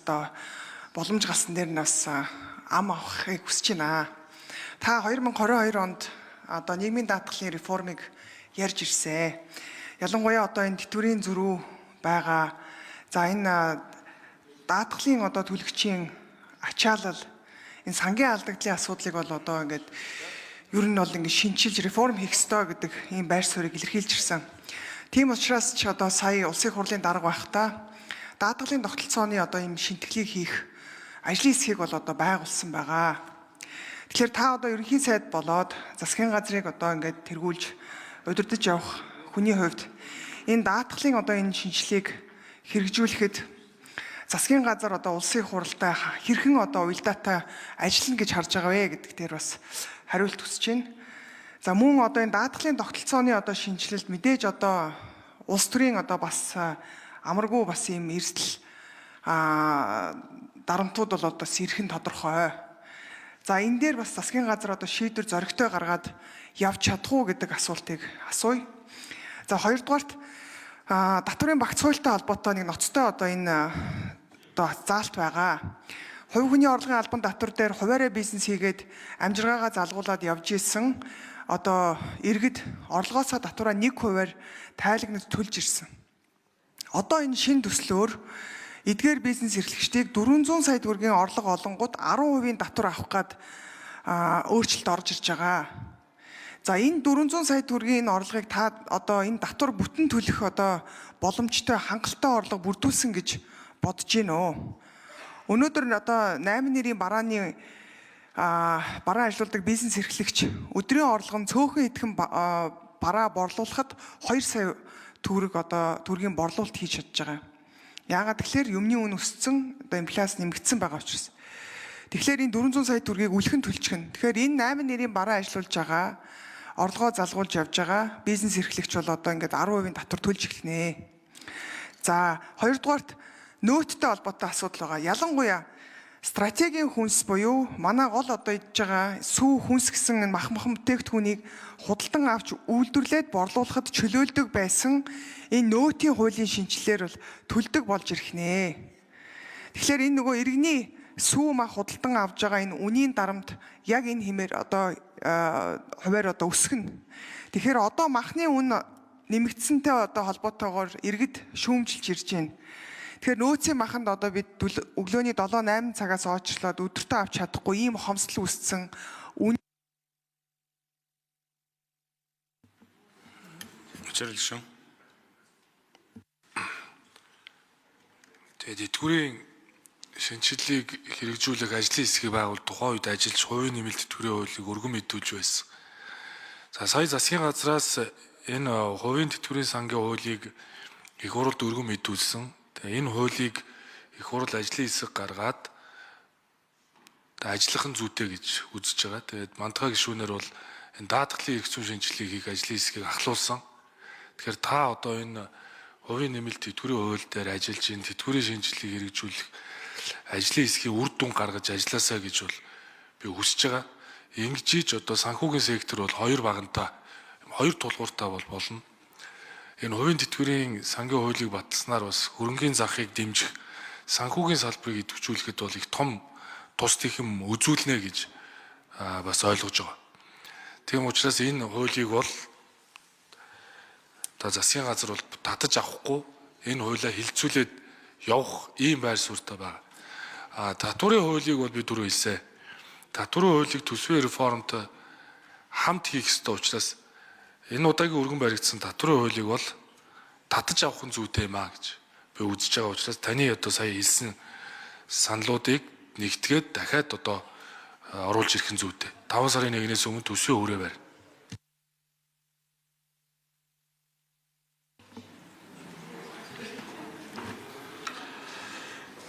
одоо боломж галсан дээр нь бас ам авахыг хүсэж байна. Та 2022 онд одоо нийгмийн даатгалын реформыг ярьж ирсэн. Ялангуяа одоо энэ тэтгэврийн зөрүү байгаа. За энэ даатгалын одоо төлөгчийн ачаалал, энэ сангийн алдагдлын асуудлыг бол одоо ингээд ер нь бол ингээд шинчилж реформ хийх ёстой гэдэг ийм байр суурийг илэрхийлж ирсэн. Тийм учраас ч одоо сая улсын хурлын дарга байхдаа даатгалын тогтолцооны одоо ийм шинтгэлийг хийх ажлын хэсгийг бол одоо байгуулсан байгаа. Тэгэхээр та одоо ерөнхий сайд болоод засгийн газрыг одоо ингээд тэргүүлж удирдах явах хүний хувьд энэ даатгалын одоо энэ шинжилгээг хэрэгжүүлэхэд засгийн газар одоо улсын хуралтай хэрхэн одоо уялдаатай ажиллана гэж харж байгаа вэ гэдэг дээр бас хариулт хүсэж байна. За мөн одоо энэ даатгалын тогтолцооны одоо шинжилэлд мэдээж одоо улс төрийн одоо бас амаргүй бас ийм эрсдэл дарамтууд бол одоо сэрхэн тодорхой. За энэ дээр бас засгийн газар одоо шийдвэр зоригтой гаргаад явж чадах уу гэдэг асуултыг асууя. За хоёрдугаарт татврын багц хуультай холбоотой нэг ноцтой одоо энэ одоо заалт байгаа. Хувь хүний орлогын албан татвар дээр хуваарай бизнес хийгээд амжиргаагаа залгуулад явж исэн одоо иргэд орлогоосоо татвараа 1% тайлагнаж төлж ирсэн. Одоо энэ шин төслөөр эдгээр бизнес эрхлэгчдийг 400 сая төгрөгийн орлого олонгууд 10% татвар авах гад өөрчлөлт орж ирж байгаа. За энэ 400 сая төгрөгийн орлогыг та одоо энэ татвар бүтэн төлөх одоо боломжтой хангалттай орлого бүрдүүлсэн гэж бодож гин үү? Өнөөдөр одоо 8 нэрийн барааны бараа ажилладаг бизнес эрхлэгч өдрийн орлого нь цөөхөн идэхэн бараа борлуулахад 2 сая төгрөгийн борлуулалт хийж чадж байгаа. Яагаад тэгэхээр юмны үн өссөн, одоо инфляц нэмэгдсэн байгаа учраас. Тэгэхээр энэ 400 сая төгрөгийг үлхэн төлчихнэ. Тэгэхээр энэ 8 нэрийн бараа ажиллуулж байгаа, орлогоо залгуулж явж байгаа бизнес эрхлэгч бол одоо ингээд 10% татвар төлж эхэлнэ. За хоёрдугаарт нөөцтэй холбоотой асуудал байгаа. Ялангуяа стратегийн хүнс буюу манай гол одоо идж байгаа сүү хүнс гэсэн энэ махмахан бүтээгдэхүүнийг худалдан авч үйлдвэрлээд борлуулахад чөлөөлдөг байсан энэ нөөтийн хуулийн шинжилгээр бол төлдөг болж ирэх нэ. Тэгэхээр энэ нөгөө иргэний сүү мах худалдан авж байгаа энэ үнийн дарамт яг энэ хэмээр одоо хуваар одоо өсгөнө. Тэгэхээр одоо махны үн нэмэгдсэнтэй одоо холбоотойгоор иргэд шүүмжилж ирж байна. Тэгэхээр нөөцийн маханд одоо бид өглөөний 7-8 цагаас ойрчлоод өдөртөө авч чадахгүй ийм хомсдол үүссэн. Учрал шүү. Тэгээд тэтгэврийн шинжилгээг хэрэгжүүлэх ажлын хэсгийг байгуул тухайн үед ажиллаж хувийн нэмэлт тэтгэврийн хуулийг өргөн мэдүүлж байсан. За сая засгийн газраас энэ хувийн тэтгэврийн сангийн хуулийг их хурлд өргөн мэдүүлсэн. Энэ хуулийг их хурл ажлын хэсэг гаргаад ажиллах нь зүйтэй гэж үзэж байгаа. Тэгээд мандахаа гишүүнээр бол энэ даатгалын эрх зүйн шинжилгээг хийх ажлын хэсгийг ахлуулсан. Тэгэхээр та одоо энэ хувийн нэмэлт тэтгэврийн хууль дээр ажиллаж энэ тэтгэврийн шинжилгээг хэрэгжүүлэх ажлын хэсгийн үр дүн гаргаж ажилласаа гэж бол би хүсэж байгаа. Ингэж ийж одоо санхүүгийн сектор бол хоёр багантай, хоёр тулгууртай болно. Энэ хувийн тэтгэврийн сангийн хуулийг баталснаар бас хөрөнгийн захыг дэмжих санхүүгийн салбарыг идэвхжүүлэхэд бол их том тус тэхэм үзүүлнэ гэж бас ойлгож байгаа. Тийм учраас энэ хуулийг бол засгийн газар бол татаж авахгүй энэ хуулиа хилцүүлээд явах ийм байр суурьтай байна. Татврын хуулийг бол би түрүү хэлсэн. Татврын хуулийг төсвийн реформтой хамт хийх ёстой учраас энэ удаагийн өргөн баригдсан татврын хуулийг бол татаж авах нь зүйтэй юм а гэж би үзэж байгаа учраас таны одоо сая хэлсэн саналуудыг нэгтгээд дахиад одоо оруулж ирэх нь зүйтэй. 5 сарын 1-ээс өмнө төсвийн өрөө барь.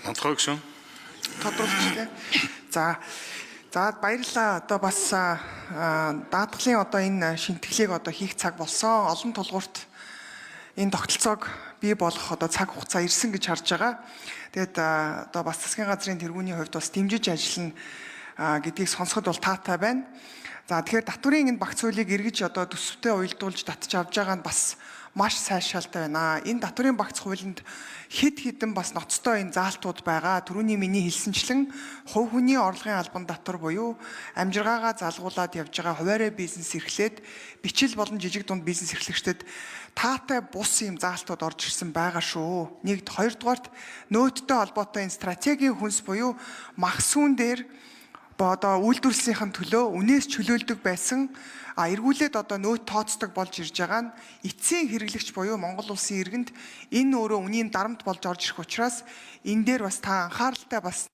Мантхаг шүү. Тодруулчихлаа. За баярлалаа. Одоо бас даатгалын одоо энэ шинтгэлийг одоо хийх цаг болсон. Олон тулгуурт энэ тогтолцоог бий болох одоо цаг хугацаа ирсэн гэж харж байгаа. Тэгээд одоо бас засгийн газрын тэргүүний хувьд бас дэмжиж ажиллана гэдгийг сонсоход бол таатай байна. За тэгэхээр татврын энэ багц хуулийг эргэж одоо төсөвтэй уялдуулж татж авч байгаа нь бас маш сайшаалтай байна. Энэ татврын багц хуулинд хэд хэдэн бас ноцтой энэ заалтууд байгаа. Түрүүний миний хэлсэнчлэн хувь хүний орлогын албан татвар буюу амжиргаагаа залгуулад явж байгаа хуваарай бизнес эрхлээд бичил болон жижиг дунд бизнес эрхлэгчдэд таатай бус юм заалтууд орж ирсэн байгаа шүү. Нэгд, хоёрдугаарт нөөцтэй холбоотой энэ стратегийн хүнс буюу махсүүн дээр одоо үйлдвэрлэлийнхэн төлөө үнээс чөлөөлдөг байсан эргүүлээд одоо нөөц тооцдог болж ирж байгаа нь эцсийн хэрэглэгч буюу Монгол улсын иргэнд энэ өөрөө үнийн дарамт болж орж ирэх учраас энэ дээр бас та анхааралтай бас